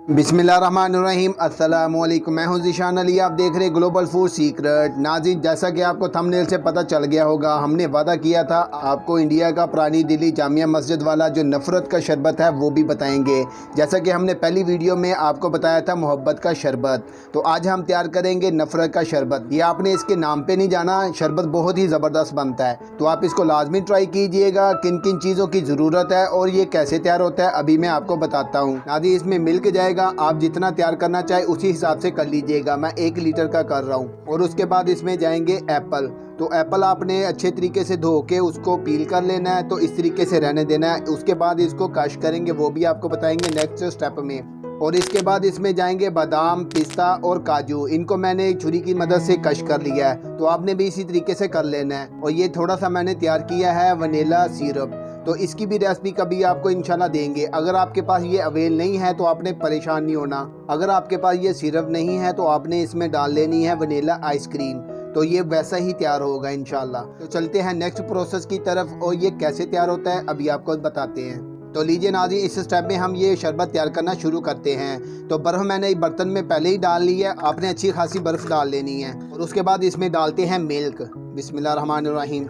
बिस्मिल्लाहिर्रहमानिर्रहीम। अस्सलामु अलैकुम। मैं हूं ज़ीशान अली। आप देख रहे ग्लोबल फूड सीक्रेट। नाज़रीन, जैसा कि आपको थंबनेल से पता चल गया होगा, हमने वादा किया था आपको इंडिया का पुरानी दिल्ली जामिया मस्जिद वाला जो नफ़रत का शरबत है वो भी बताएंगे। जैसा कि हमने पहली वीडियो में आपको बताया था मोहब्बत का शरबत, तो आज हम तैयार करेंगे नफ़रत का शरबत। ये आपने इसके नाम पे नहीं जाना, शरबत बहुत ही ज़बरदस्त बनता है, तो आप इसको लाजमी ट्राई कीजिएगा। किन किन चीज़ों की ज़रूरत है और ये कैसे तैयार होता है अभी मैं आपको बताता हूँ। नाज़रीन, इसमें मिल्क जाएगा, आप जितना तैयार करना चाहे उसी हिसाब से कर लीजिएगा। मैं 1 लीटर का कर रहा हूँ। और उसके बाद इसमें जाएंगे एप्पल। तो एप्पल आपने अच्छे तरीके से धो के उसको पील कर लेना है, तो इस तरीके से रहने देना है। उसके बाद इसको क्रश करेंगे, वो भी आपको बताएंगे नेक्स्ट स्टेप में। और इसके बाद इसमें जाएंगे बादाम, पिस्ता और काजू। इनको मैंने एक छुरी की मदद से कश कर लिया है, तो आपने भी इसी तरीके से कर लेना है। और ये थोड़ा सा मैंने तैयार किया है वनीला सिरप, तो इसकी भी रेसिपी कभी आपको इंशाल्लाह देंगे। अगर आपके पास ये अवेल नहीं है तो आपने परेशान नहीं होना। अगर आपके पास ये सिरप नहीं है तो आपने इसमें डाल लेनी है वनीला आइसक्रीम, तो ये वैसा ही तैयार होगा इंशाल्लाह। तो चलते हैं नेक्स्ट प्रोसेस की तरफ, और ये कैसे तैयार होता है अभी आपको बताते हैं। तो लीजिए नाज़रीन, इस स्टेप में हम ये शरबत तैयार करना शुरू करते हैं। तो बर्फ़ मैंने एक बर्तन में पहले ही डाल ली है, आपने अच्छी खासी बर्फ़ डाल लेनी है। और उसके बाद इसमें डालते हैं मिल्क। बिस्मिल्लाहिर्रहमानिर्रहीम।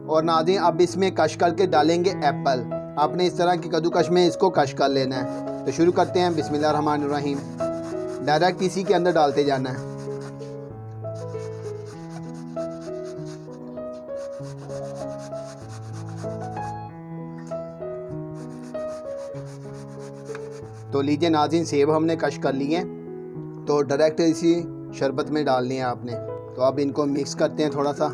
और नाज़रीन, अब इसमें कश करके डालेंगे एप्पल। आपने इस तरह की कद्दूकश में इसको कश कर लेना है। तो शुरू करते हैं। बिस्मिल्लाहिर्रहमानिर्रहीम। डायरेक्ट इसी के अंदर डालते जाना है। तो लीजिए नाज़रीन, सेब हमने कश कर लिए हैं, तो डायरेक्ट इसी शरबत में डालनी है आपने। तो अब इनको मिक्स करते हैं थोड़ा सा।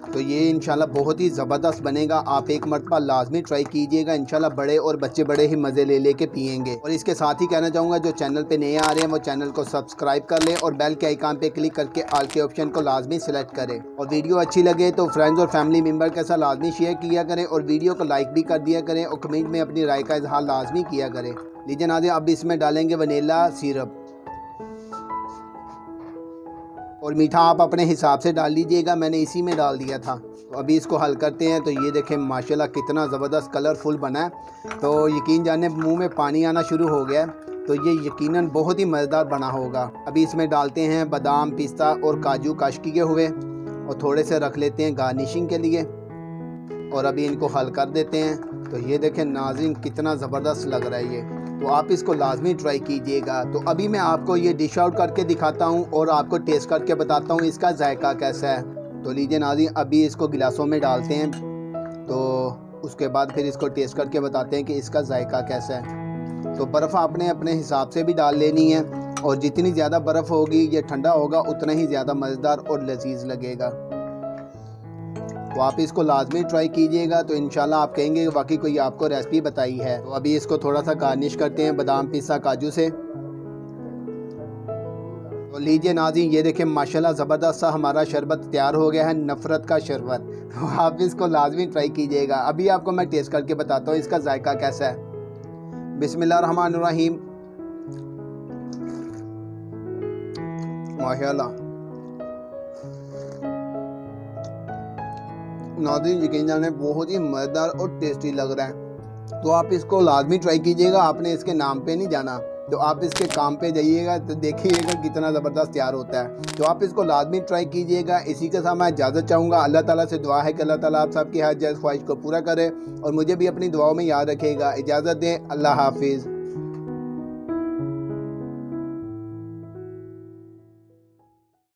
तो ये इंशाल्लाह बहुत ही ज़बरदस्त बनेगा। आप एक मरतबा लाजमी ट्राई कीजिएगा, इंशाल्लाह बड़े और बच्चे बड़े ही मज़े ले के पियेंगे। और इसके साथ ही कहना चाहूँगा, जो चैनल पे नए आ रहे हैं वो चैनल को सब्सक्राइब कर लें और बेल के आइकन पे क्लिक करके ऑल के ऑप्शन को लाजमी सेलेक्ट करें। और वीडियो अच्छी लगे तो फ्रेंड्स और फैमिली मेम्बर के साथ लाजमी शेयर किया करें, और वीडियो को लाइक भी कर दिया करें, और कमेंट में अपनी राय का इजहार लाजमी किया करें। लीजिए नाज़रीन, अब इसमें डालेंगे वनीला सिरप। और मीठा आप अपने हिसाब से डाल लीजिएगा, मैंने इसी में डाल दिया था। तो अभी इसको हल करते हैं। तो ये देखें माशाल्लाह कितना ज़बरदस्त कलरफुल बना है। तो यकीन जाने मुंह में पानी आना शुरू हो गया है। तो ये यकीनन बहुत ही मज़ेदार बना होगा। अभी इसमें डालते हैं बादाम, पिस्ता और काजू कश किए हुए, और थोड़े से रख लेते हैं गार्निशिंग के लिए। और अभी इनको हल कर देते हैं। तो ये देखें नाज़रीन, कितना ज़बरदस्त लग रहा है ये। तो आप इसको लाजमी ट्राई कीजिएगा। तो अभी मैं आपको ये डिश आउट करके दिखाता हूँ और आपको टेस्ट करके बताता हूँ इसका जायका कैसा है। तो लीजिए नाज़रीन, अभी इसको गिलासों में डालते हैं, तो उसके बाद फिर इसको टेस्ट करके बताते हैं कि इसका जायका कैसा है। तो बर्फ़ आपने अपने हिसाब से भी डाल लेनी है, और जितनी ज़्यादा बर्फ़ होगी, ये ठंडा होगा, उतना ही ज़्यादा मज़ेदार और लजीज लगेगा। तो आप इसको लाजमी ट्राई कीजिएगा, तो इंशाल्लाह आप कहेंगे कि वाकई कोई आपको रेसिपी बताई है। तो अभी इसको थोड़ा सा गार्निश करते हैं बादाम, पिस्ता, काजू से। तो लीजिए नाज़रीन, ये देखें माशाल्लाह ज़बरदस्त सा हमारा शरबत तैयार हो गया है, नफ़रत का शरबत। तो आप इसको लाजमी ट्राई कीजिएगा। अभी आपको मैं टेस्ट करके बताता हूँ इसका जायका कैसा है। बिस्मिल्लाहिर्रहमानिर्रहीम। माशाल्लाह नाज़रीन, यकीन जाने बहुत ही मज़ेदार और टेस्टी लग रहा है। तो आप इसको लाजमी ट्राई कीजिएगा। आपने इसके नाम पे नहीं जाना, तो आप इसके काम पे जाइएगा, तो देखिएगा कितना ज़बरदस्त तैयार होता है। तो आप इसको लाजमी ट्राई कीजिएगा। इसी के साथ मैं इजाज़त चाहूँगा। अल्लाह ताला से दुआ है कि अल्लाह ताला आप सबकी हर जायज़ ख्वाहिश को पूरा करे, और मुझे भी अपनी दुआओं में याद रखेगा। इजाज़त दें। अल्लाह हाफिज़।